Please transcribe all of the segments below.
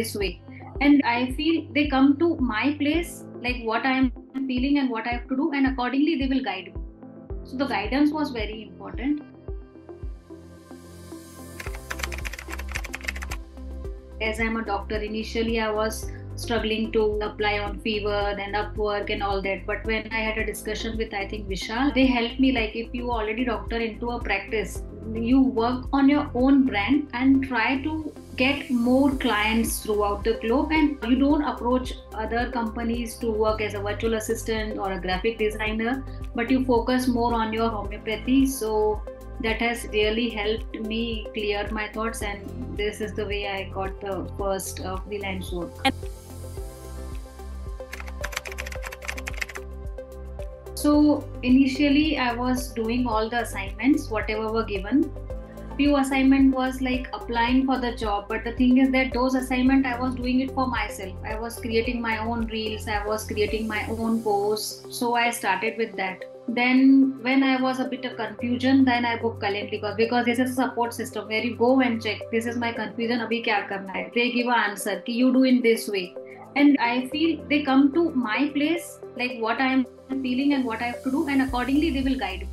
this way. And I feel they come to my place, like what I am feeling and what I have to do, and accordingly they will guide me. So the guidance was very important. As I'm a doctor, initially I was struggling to apply on Fever, then Upwork and all that. But when I had a discussion with, I think, Vishal, they helped me, like, if you already doctor into a practice, you work on your own brand and try to get more clients throughout the globe, and you don't approach other companies to work as a virtual assistant or a graphic designer, but you focus more on your homeopathy. So that has really helped me clear my thoughts, and this is the way I got the first freelance work. So initially I was doing all the assignments, whatever were given. Few assignment was like applying for the job, but the thing is that those assignment I was doing it for myself. I was creating my own reels, I was creating my own posts. So I started with that. Then when I was a bit of confusion, then I booked Calendly because this is a support system where you go and check, this is my confusion, abhi kya karna hai. They give an answer, ki you do in this way. And I feel they come to my place, like what I am feeling and what I have to do, and accordingly they will guide me.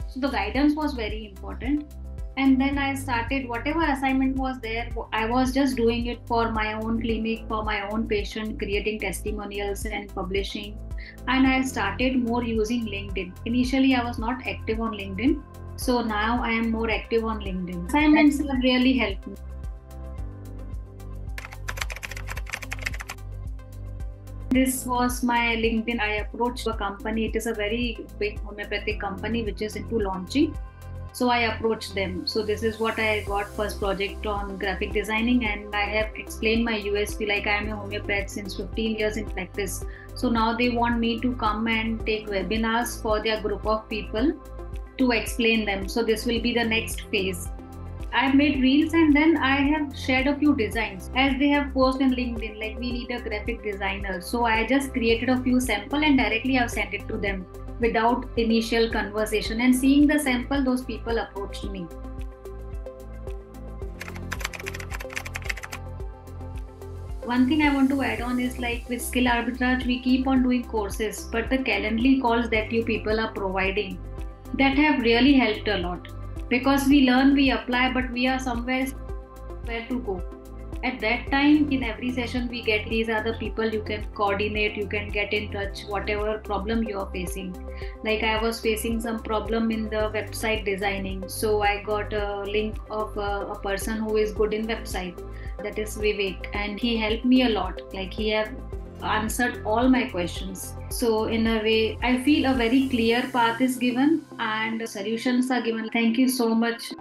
So the guidance was very important. And then I started whatever assignment was there, I was just doing it for my own clinic, for my own patient, creating testimonials and publishing. And I started more using LinkedIn. Initially I was not active on LinkedIn, so now I am more active on LinkedIn. Assignments have really helped me. This was my LinkedIn. I approached a company. It is a very big homeopathic company which is into launching. So I approached them. So this is what I got first project on graphic designing, and I have explained my USP, like I am a homeopath since 15 years in practice. So now they want me to come and take webinars for their group of people to explain them. So this will be the next phase. I made reels and then I have shared a few designs as they have posted in LinkedIn, like we need a graphic designer. So I just created a few sample and directly I've sent it to them without initial conversation, and seeing the sample, those people approached me. One thing I want to add on is, like with Skill Arbitrage, we keep on doing courses, but the Calendly calls that you people are providing, that have really helped a lot. Because we learn, we apply, but we are somewhere where to go. At that time, in every session we get, these are the people you can coordinate, you can get in touch, whatever problem you are facing. Like I was facing some problem in the website designing. So I got a link of a person who is good in website, that is Vivek, and he helped me a lot. Like he have answered all my questions. So in a way, I feel a very clear path is given and solutions are given. Thank you so much.